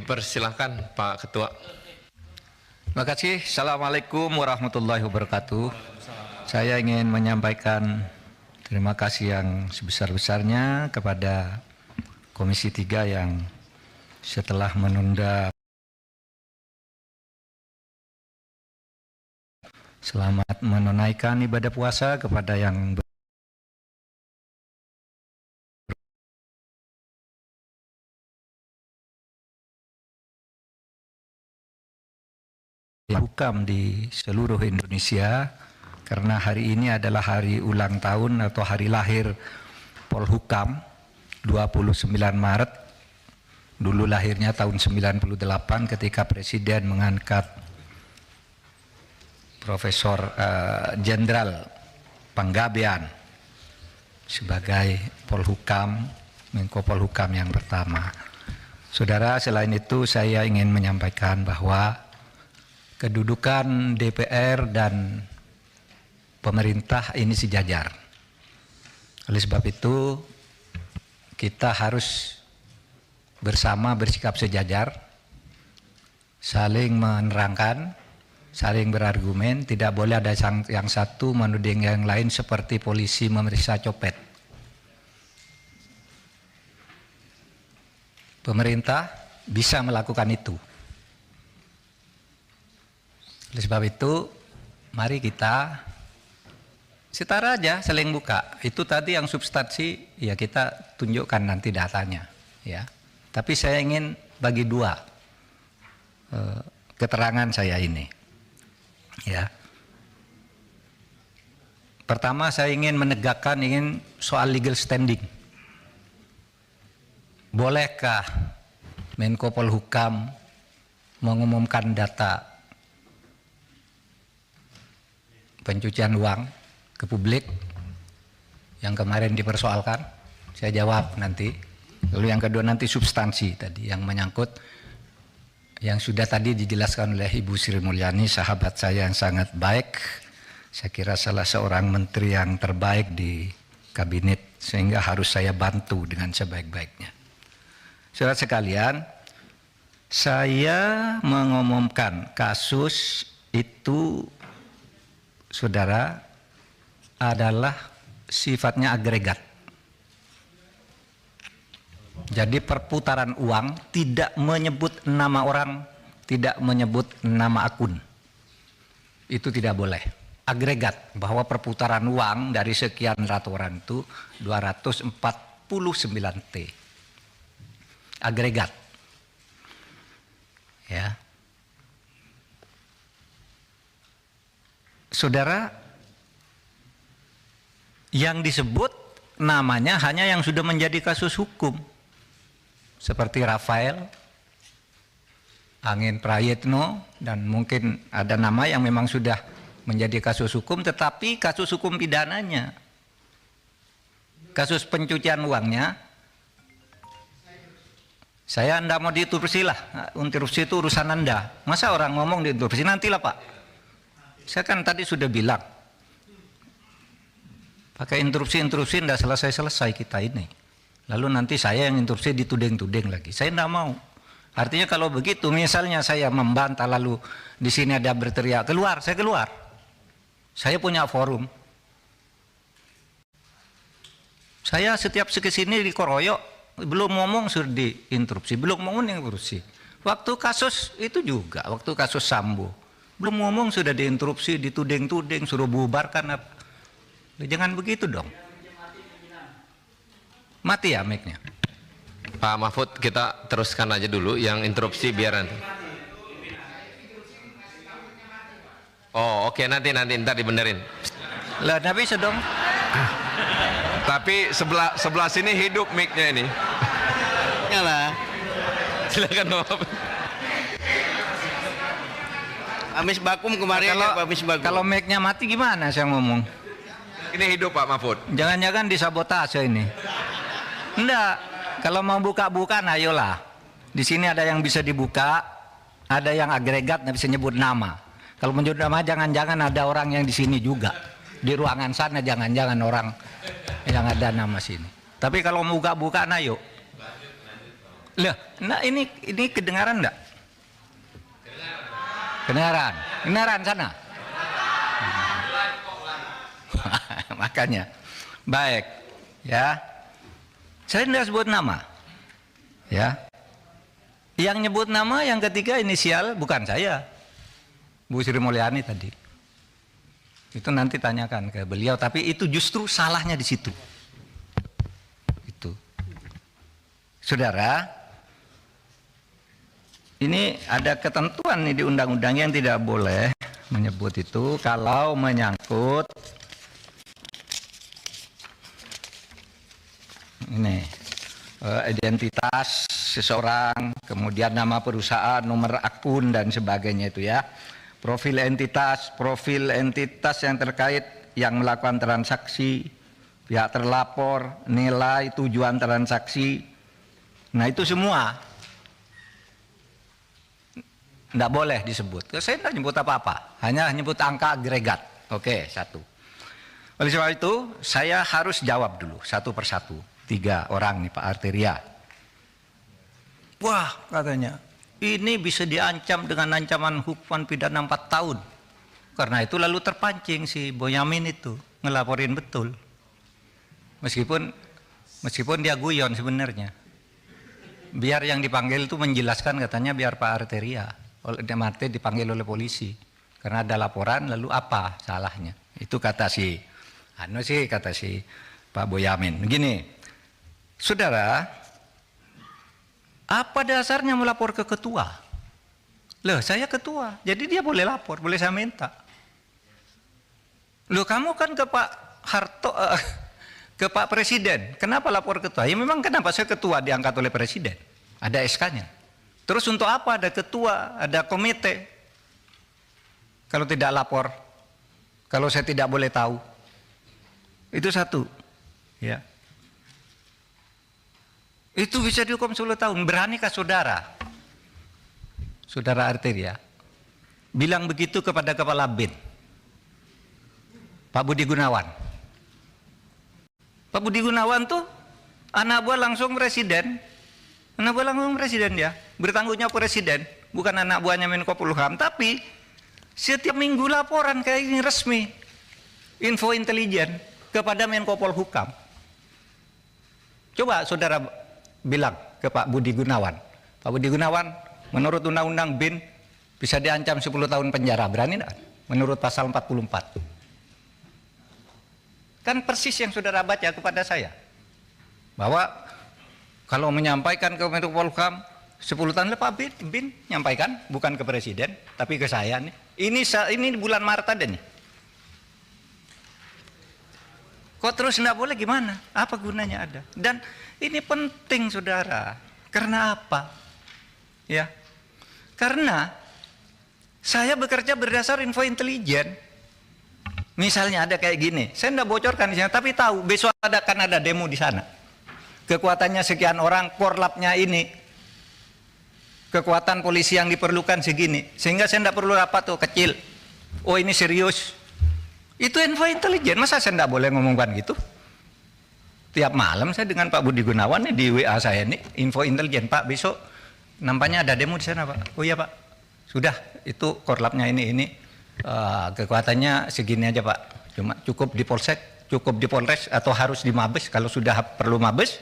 Dipersilahkan Pak Ketua. Terima kasih. Assalamualaikum warahmatullahi wabarakatuh. Saya ingin menyampaikan terima kasih yang sebesar-besarnya kepada Komisi 3 yang setelah menunda selamat menunaikan ibadah puasa kepada yang hukam di seluruh Indonesia, karena hari ini adalah hari ulang tahun atau hari lahir Polhukam 29 Maret. Dulu lahirnya tahun 98 ketika Presiden mengangkat Profesor Jenderal Panggabean sebagai Polhukam, Menko Polhukam yang pertama. Saudara, selain itu saya ingin menyampaikan bahwa kedudukan DPR dan pemerintah ini sejajar. Oleh sebab itu, kita harus bersama bersikap sejajar, saling menerangkan, saling berargumen. Tidak boleh ada yang satu menuding yang lain seperti polisi memeriksa copet. Pemerintah bisa melakukan itu. Oleh sebab itu, mari kita setara aja, saling buka. Itu tadi yang substansi, ya kita tunjukkan nanti datanya, ya. Tapi saya ingin bagi dua keterangan saya ini, ya. Pertama, saya ingin menegakkan soal legal standing. Bolehkah Menko Polhukam mengumumkan data pencucian uang ke publik yang kemarin dipersoalkan? Saya jawab nanti. Lalu yang kedua nanti substansi tadi yang menyangkut yang sudah tadi dijelaskan oleh Ibu Sri Mulyani, sahabat saya yang sangat baik. Saya kira salah seorang menteri yang terbaik di kabinet, sehingga harus saya bantu dengan sebaik-baiknya. Saudara sekalian, saya mengumumkan kasus itu, saudara, adalah sifatnya agregat. Jadi perputaran uang tidak menyebut nama orang, tidak menyebut nama akun. Itu tidak boleh. Agregat, bahwa perputaran uang dari sekian ratus orang itu 249 T. Agregat. Ya. Saudara, yang disebut namanya hanya yang sudah menjadi kasus hukum, seperti Rafael, Angin Prayitno, dan mungkin ada nama yang memang sudah menjadi kasus hukum, tetapi kasus hukum pidananya, kasus pencucian uangnya, saya Anda mau diinterupsi lah, interupsi itu urusan Anda. Masa orang ngomong diinterupsi, nantilah Pak. Saya kan tadi sudah bilang, pakai interupsi tidak selesai-selesai kita ini. Lalu nanti saya yang interupsi dituding-tuding lagi. Saya tidak mau. Artinya kalau begitu, misalnya saya membantah lalu di sini ada berteriak, keluar, saya keluar. Saya punya forum. Saya setiap kesini dikoroyok, belum ngomong sudah diinterupsi, belum ngomong interupsi. Waktu kasus itu juga, waktu kasus Sambo. Belum ngomong sudah diinterupsi, dituding-tuding, suruh bubarkan apa. Jangan begitu dong. Mati ya mic-nya. Pak Mahfud, kita teruskan aja dulu yang interupsi biar nanti. Oh oke, nanti ntar dibenerin. Lah tapi sedong. Tapi sebelah sini hidup mic-nya ini. Nyala. Silakan Bapak. Amis Bakum kemarin ya Pak Amis Bakum. Kalau mic-nya mati gimana saya ngomong? Ini hidup Pak Mahfud. Jangan-jangan disabotase ini. Enggak. Kalau mau buka-bukaan ayolah. Di sini ada yang bisa dibuka, ada yang agregat nggak bisa nyebut nama. Kalau menyebut nama jangan-jangan ada orang yang di sini juga. Di ruangan sana jangan-jangan orang yang ada nama sini. Tapi kalau mau buka-bukaan ayo. Lah, nah ini kedengaran enggak? Kedengaran. Kedengaran sana. Makanya. Baik. Ya. Saya tidak sebut nama. Ya. Yang nyebut nama yang ketiga inisial bukan saya. Bu Sri Mulyani tadi. Itu nanti tanyakan ke beliau, tapi itu justru salahnya di situ. Itu. Saudara, ini ada ketentuan nih di undang-undang yang tidak boleh menyebut itu kalau menyangkut ini identitas seseorang, kemudian nama perusahaan, nomor akun dan sebagainya itu ya. Profil entitas yang terkait yang melakukan transaksi, pihak terlapor, nilai, tujuan transaksi. Nah, itu semua tidak boleh disebut. Saya tidak nyebut apa-apa, hanya nyebut angka agregat. Oke, satu. Oleh sebab itu, saya harus jawab dulu satu persatu. 3 orang nih, Pak Arteria. Wah, katanya, ini bisa diancam dengan ancaman hukuman pidana 4 tahun. Karena itu lalu terpancing si Boyamin itu ngelaporin betul. Meskipun dia guyon sebenarnya. Biar yang dipanggil itu menjelaskan, katanya biar Pak Arteria. Oleh Marte dipanggil oleh polisi. Karena ada laporan, lalu apa salahnya? Itu kata si Pak Boyamin. Begini, saudara, apa dasarnya melapor ke ketua? Loh, saya ketua, jadi dia boleh lapor, boleh saya minta. Loh, kamu kan ke Pak Harto, ke Pak Presiden, kenapa lapor ketua? Ya memang kenapa saya ketua diangkat oleh Presiden, ada SK-nya. Terus untuk apa ada ketua, ada komite? Kalau tidak lapor, kalau saya tidak boleh tahu, itu satu, ya. Itu bisa dihukum 10 tahun. Beranikah saudara Arteria bilang begitu kepada Kepala BIN, Pak Budi Gunawan? Pak Budi Gunawan tuh anak buah langsung presiden. Anak buah langsung presiden dia. Bertanggung jawab presiden, bukan anak buahnya Menko Polhukam. Tapi setiap minggu laporan kayak ini resmi, info intelijen kepada Menko Polhukam. Coba saudara bilang ke Pak Budi Gunawan, Pak Budi Gunawan, menurut Undang-Undang BIN bisa diancam 10 tahun penjara, berani enggak? Menurut pasal 44. Kan persis yang saudara baca kepada saya, bahwa kalau menyampaikan ke Menko Polhukam 10 tahun Pak BIN nyampaikan, bukan ke Presiden, tapi ke saya nih. Ini bulan Maret ada nih. Kok terus enggak boleh gimana? Apa gunanya ada? Dan ini penting saudara. Karena apa? Ya. Karena saya bekerja berdasar info intelijen. Misalnya ada kayak gini, saya enggak bocorkan di sana, tapi tahu besok akan ada demo di sana. Kekuatannya sekian orang, korlapnya ini. Kekuatan polisi yang diperlukan segini. Sehingga saya enggak perlu rapat tuh kecil. Oh, ini serius. Itu info intelijen, masa saya enggak boleh ngomongkan gitu? Tiap malam saya dengan Pak Budi Gunawan nih di WA saya nih, info intelijen, Pak besok nampaknya ada demo di sana Pak. Oh iya Pak, sudah itu korlapnya ini kekuatannya segini aja Pak. Cuma cukup di Polsek, cukup di Polres atau harus di Mabes. Kalau sudah perlu Mabes,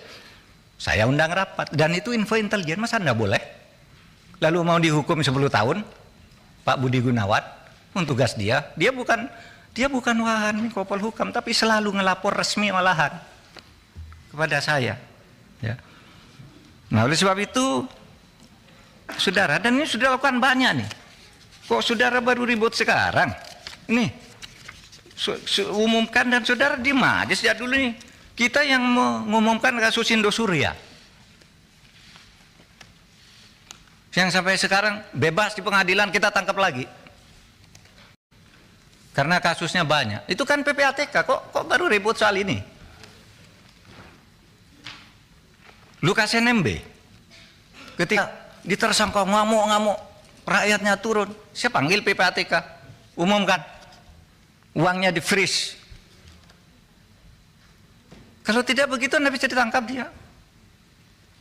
saya undang rapat. Dan itu info intelijen, masa enggak boleh? Lalu mau dihukum 10 tahun, Pak Budi Gunawan, untuk tugas dia bukan wahan Menko Polhukam, tapi selalu ngelapor resmi malahan kepada saya, ya. Nah, oleh sebab itu, saudara, dan ini sudah lakukan banyak nih. Kok saudara baru ribut sekarang? Ini umumkan dan saudara diem aja sejak dulu nih. Kita yang mengumumkan kasus Indosuria, yang sampai sekarang bebas di pengadilan, kita tangkap lagi. Karena kasusnya banyak. Itu kan PPATK, kok baru ribut soal ini? Lukas NMB ketika ditersangka ngamuk-ngamuk, rakyatnya turun, saya panggil PPATK, umumkan, uangnya di freeze. Kalau tidak begitu Anda bisa ditangkap dia.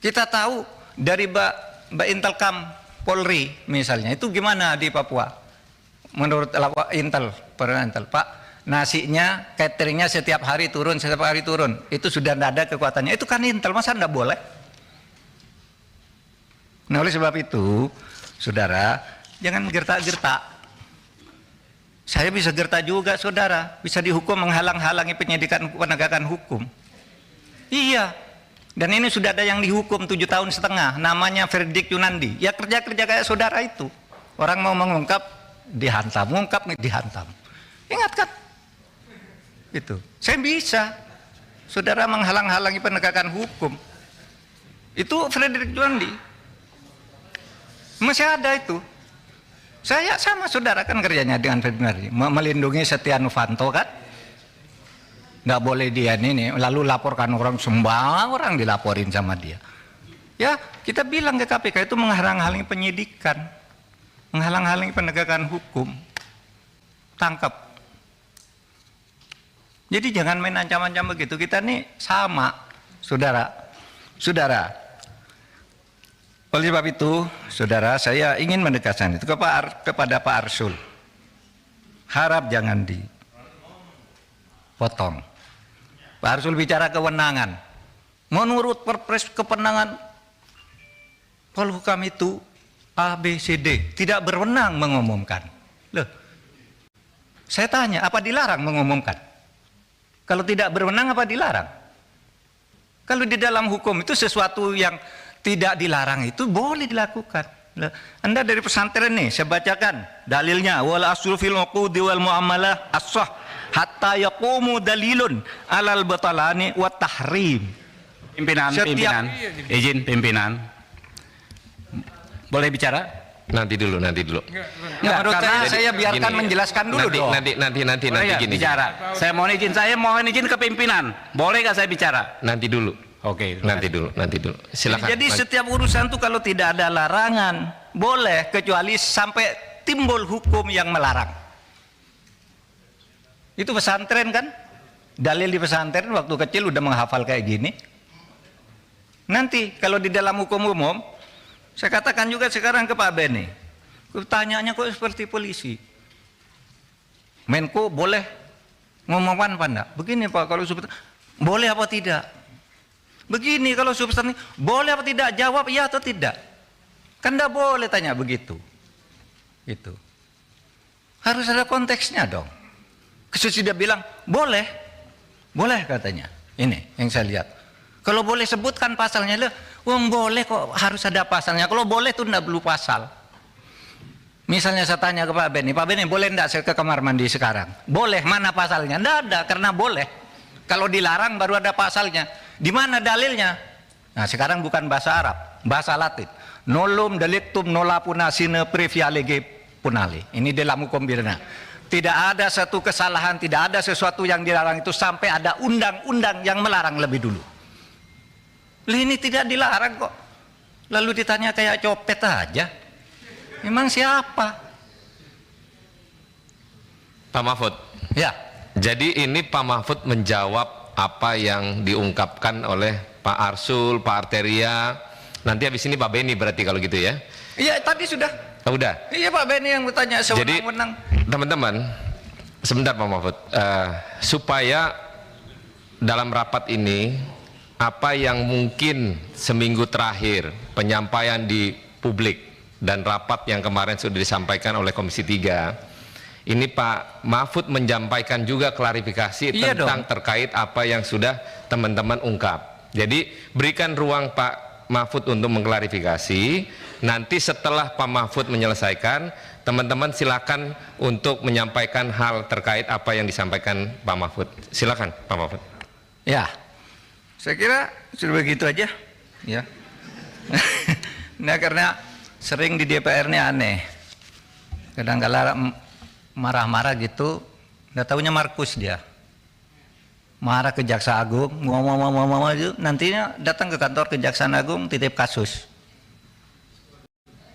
Kita tahu dari Mbak Intelkam Polri misalnya, itu gimana di Papua? Menurut Intel, Pak, nasinya, cateringnya setiap hari turun, itu sudah tidak ada kekuatannya. Itu kan Intel, masa tidak boleh? Nah, oleh sebab itu, saudara, jangan gertak-gertak. Saya bisa gertak juga, saudara. Bisa dihukum menghalang-halangi penyidikan penegakan hukum. Iya. Dan ini sudah ada yang dihukum 7,5 tahun, namanya Verdik Yunandi. Ya kerja-kerja kayak saudara itu. Orang mau mengungkap, dihantam. Mengungkap, dihantam. Ingat kan? Itu. Saya bisa. Saudara menghalang-halangi penegakan hukum. Itu Verdik Yunandi. Masih ada itu. Saya sama saudara kan kerjanya dengan Ferdinand, melindungi Setia Novanto kan. Nggak boleh dia ini, lalu laporkan orang, sembarang orang dilaporin sama dia. Ya, kita bilang ke KPK itu menghalang-halangi penyidikan, menghalang-halangi penegakan hukum. Tangkap. Jadi jangan main ancam-ancam begitu. Kita nih sama, saudara. Oleh sebab itu, saudara, saya ingin menegaskan itu kepada Pak Arsul. Harap jangan dipotong. Pak Arsul bicara kewenangan. Menurut Perpres kewenangan Polhukam itu A, B, C, D. Tidak berwenang mengumumkan. Loh, saya tanya, apa dilarang mengumumkan? Kalau tidak berwenang, apa dilarang? Kalau di dalam hukum itu sesuatu yang tidak dilarang itu boleh dilakukan. Anda dari pesantren nih, saya bacakan dalilnya. Wal aslu fil uqudi wal muamalah as-sah hatta yaqumu dalilun alal batalani wa tahrim. Pimpinan, izin pimpinan. Boleh bicara? Nanti dulu. Menurut saya biarkan gini, menjelaskan dulu dong. Nanti gini. Bicara. Saya mohon izin ke pimpinan. Boleh nggak saya bicara? Nanti dulu. Oke. Nanti dulu. Silakan. Jadi setiap urusan tuh kalau tidak ada larangan, boleh, kecuali sampai timbul hukum yang melarang. Itu pesantren kan? Dalil di pesantren waktu kecil udah menghafal kayak gini. Nanti kalau di dalam hukum umum, saya katakan juga sekarang ke Pak Beni. Pertanyaannya kok seperti polisi. Menko boleh ngomongkan apa enggak? Begini Pak, kalau boleh apa tidak? Begini kalau substansi, boleh apa tidak? Jawab iya atau tidak. Kan tidak boleh tanya begitu. Itu. Harus ada konteksnya dong. Sesudah bilang, boleh. Boleh katanya. Ini yang saya lihat. Kalau boleh sebutkan pasalnya, boleh kok harus ada pasalnya. Kalau boleh itu tidak perlu pasal. Misalnya saya tanya ke Pak Beni, boleh tidak saya ke kamar mandi sekarang? Boleh, mana pasalnya? Tidak ada, karena boleh. Kalau dilarang baru ada pasalnya. Di mana dalilnya? Nah, sekarang bukan bahasa Arab, bahasa Latin. Nolum delictum nola punasine previa lege punale. Ini dalam hukum pidana. Tidak ada satu kesalahan, tidak ada sesuatu yang dilarang itu sampai ada undang-undang yang melarang lebih dulu. Ini tidak dilarang kok. Lalu ditanya kayak copet aja. Memang siapa? Pak Mahfud. Ya. Jadi ini Pak Mahfud menjawab apa yang diungkapkan oleh Pak Arsul, Pak Arteria. Nanti habis ini Pak Beni berarti kalau gitu ya? Iya, tadi sudah. Oh, udah. Iya, Pak Beni yang bertanya sewenang-wenang. Jadi teman-teman, sebentar Pak Mahfud, supaya dalam rapat ini apa yang mungkin seminggu terakhir penyampaian di publik dan rapat yang kemarin sudah disampaikan oleh Komisi 3, ini Pak Mahfud menyampaikan juga klarifikasi tentang terkait apa yang sudah teman-teman ungkap. Jadi berikan ruang Pak Mahfud untuk mengklarifikasi. Nanti setelah Pak Mahfud menyelesaikan, teman-teman silakan untuk menyampaikan hal terkait apa yang disampaikan Pak Mahfud. Silakan Pak Mahfud. Ya, saya kira sudah begitu aja. Ya. Nah, karena sering di DPR ini aneh. Kadang-kadang marah-marah gitu, nggak tahunya Markus dia. Marah ke Jaksa Agung, ngomong itu, nantinya datang ke kantor Kejaksaan Agung titip kasus.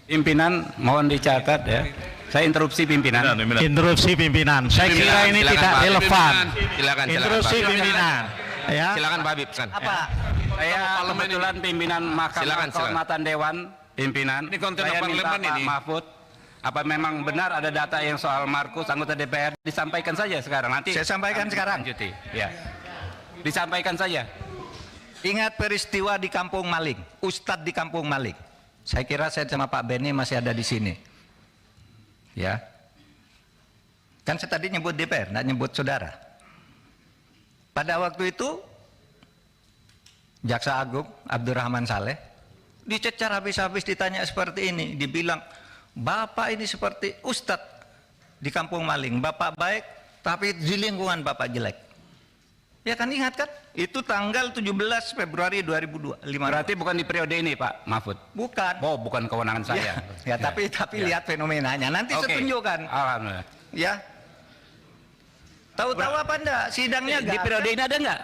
Pimpinan mohon dicatat ya. Saya interupsi pimpinan. Interupsi pimpinan. Saya kira ini tidak relevan. Silakan. Interupsi pimpinan. Ya. Silakan Pak Habib. Apa? Saya kebetulan pimpinan Mahkamah Silakan. Kehormatan Dewan, pimpinan. Ini konten Saya minta parlemen Pak ini. Mahfud, apa memang benar ada data yang soal Markus anggota DPR? Disampaikan saja sekarang. Nanti Saya sampaikan sekarang. lanjuti. Ya. Disampaikan saja. Ingat peristiwa di Kampung Maling, Ustadz di Kampung Maling. Saya kira saya sama Pak Beni masih ada di sini. Ya. Kan saya tadi nyebut DPR, nggak nyebut saudara. Pada waktu itu, Jaksa Agung Abdurrahman Saleh dicecar habis-habis, ditanya seperti ini. Dibilang, Bapak ini seperti Ustadz di Kampung Maling. Bapak baik, tapi di lingkungan Bapak jelek. Ya kan, ingat kan? Itu tanggal 17 Februari 2002. Berarti bukan di periode ini Pak Mahfud? Bukan. Oh, bukan kewenangan saya. Ya, tapi lihat fenomenanya. Nanti Oke. saya tunjukkan. Alhamdulillah. Ya. Tahu-tahu apa enggak? Sidangnya Di periode ini ada nggak?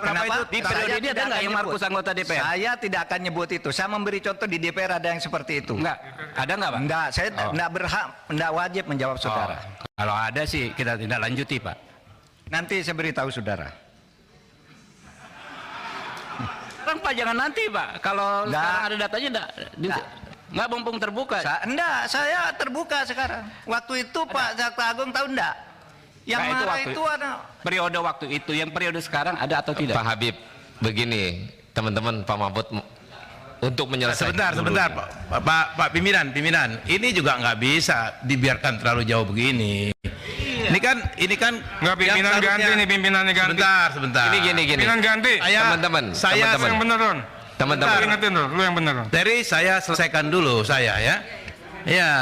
Kenapa? Di periode ini ada nggak yang Markus anggota DPR? Saya tidak akan nyebut itu. Saya memberi contoh di DPR ada yang seperti itu. Enggak. Ada nggak Pak? Enggak, saya Oh. enggak berhak, enggak wajib menjawab saudara. Kalau ada sih kita tidak lanjuti Pak. Nanti saya beritahu saudara. Kan Pak jangan nanti Pak. Kalau Nggak. sekarang ada datanya Nggak. nggak mumpung terbuka. Enggak, saya terbuka sekarang. Waktu itu Pak Jaksa Agung tahu enggak? Yang Nah, marah waktu- itu ada. Periode waktu itu, yang periode sekarang ada atau tidak? Pak Habib, begini, teman-teman Pak Mahfud, untuk menyelesaikan Sebentar, Pak pimpinan. Ini juga nggak bisa dibiarkan terlalu jauh begini. Ini kan Nggak, pimpinan yang ganti seharusnya- nih, pimpinannya ganti. Sebentar. Ini gini. Pimpinan ganti. Teman-teman, Saya teman-teman. Yang bener Ron. Teman-teman. Lu ingetin Ron, lu yang bener Ron. Dari saya selesaikan dulu saya ya. Ya,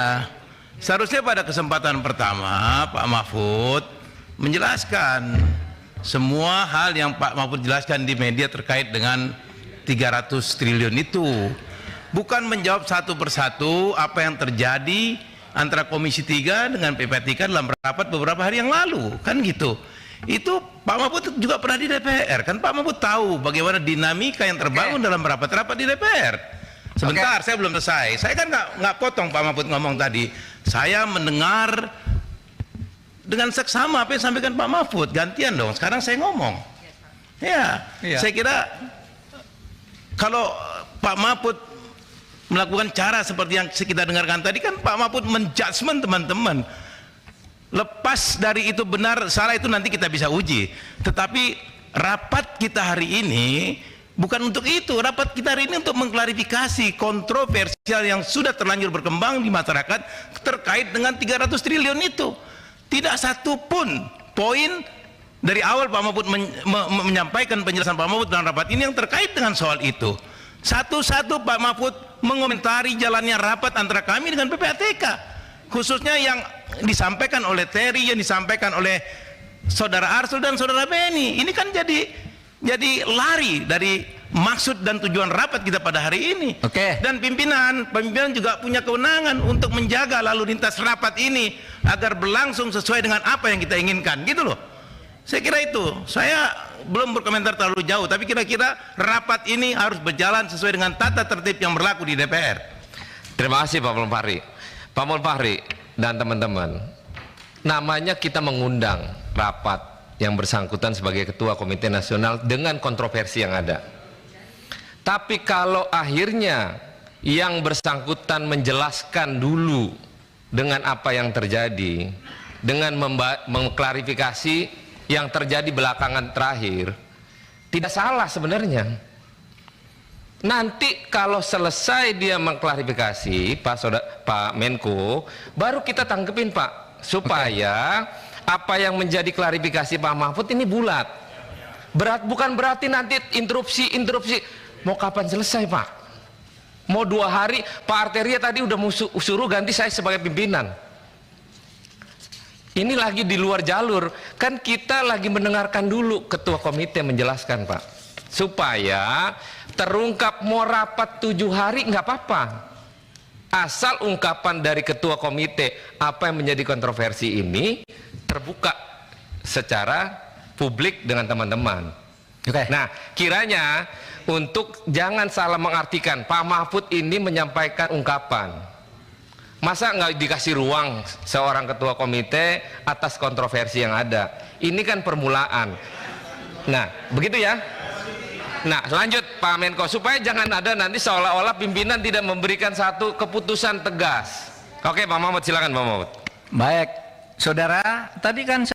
seharusnya pada kesempatan pertama Pak Mahfud menjelaskan semua hal yang Pak Mahfud jelaskan di media terkait dengan 300 triliun itu. Bukan menjawab satu persatu apa yang terjadi antara Komisi 3 dengan PPATK dalam rapat beberapa hari yang lalu, kan gitu. Itu Pak Mahfud juga pernah di DPR, kan Pak Mahfud tahu bagaimana dinamika yang terbangun dalam rapat-rapat di DPR. Sebentar, saya belum selesai. Saya kan nggak potong Pak Mahfud ngomong tadi. Saya mendengar dengan seksama apa yang disampaikan Pak Mahfud. Gantian dong, sekarang saya ngomong. Ya, saya kira kalau Pak Mahfud melakukan cara seperti yang kita dengarkan tadi, kan Pak Mahfud menjudgment teman-teman. Lepas dari itu benar salah itu nanti kita bisa uji. Tetapi rapat kita hari ini bukan untuk itu. Rapat kita hari ini untuk mengklarifikasi kontroversial yang sudah terlanjur berkembang di masyarakat terkait dengan 300 triliun itu. Tidak satu pun poin dari awal Pak Mahfud menyampaikan penjelasan Pak Mahfud dalam rapat ini yang terkait dengan soal itu. Satu-satu Pak Mahfud mengomentari jalannya rapat antara kami dengan PPATK, khususnya yang disampaikan oleh Terry, yang disampaikan oleh Saudara Arsul dan Saudara Beni. Ini kan jadi lari dari maksud dan tujuan rapat kita pada hari ini. Oke. Dan pimpinan juga punya kewenangan untuk menjaga lalu lintas rapat ini agar berlangsung sesuai dengan apa yang kita inginkan, gitu loh. Saya kira itu. Saya belum berkomentar terlalu jauh, tapi kira-kira rapat ini harus berjalan sesuai dengan tata tertib yang berlaku di DPR. Terima kasih Pak Mulfahri. Pak Mulfahri dan teman-teman, namanya kita mengundang rapat yang bersangkutan sebagai Ketua Komite Nasional dengan kontroversi yang ada. Tapi kalau akhirnya yang bersangkutan menjelaskan dulu dengan apa yang terjadi, dengan mengklarifikasi yang terjadi belakangan terakhir, tidak salah sebenarnya. Nanti kalau selesai dia mengklarifikasi Pak Menko, baru kita tangkepin Pak, supaya apa yang menjadi klarifikasi Pak Mahfud ini bulat. Bukan berarti nanti interupsi. Mau kapan selesai Pak? Mau 2 hari? Pak Arteria tadi udah suruh ganti saya sebagai pimpinan. Ini lagi di luar jalur. Kan kita lagi mendengarkan dulu ketua komite menjelaskan Pak, supaya terungkap. Mau rapat 7 hari nggak apa-apa, asal ungkapan dari ketua komite apa yang menjadi kontroversi ini terbuka secara publik dengan teman-teman. Nah, kiranya untuk jangan salah mengartikan Pak Mahfud ini menyampaikan ungkapan. Masa nggak dikasih ruang seorang ketua komite atas kontroversi yang ada? Ini kan permulaan. Nah, begitu ya. Nah, lanjut Pak Menko, supaya jangan ada nanti seolah-olah pimpinan tidak memberikan satu keputusan tegas. Oke, Pak Mahmud, silakan Pak Mahmud. Baik, saudara, tadi kan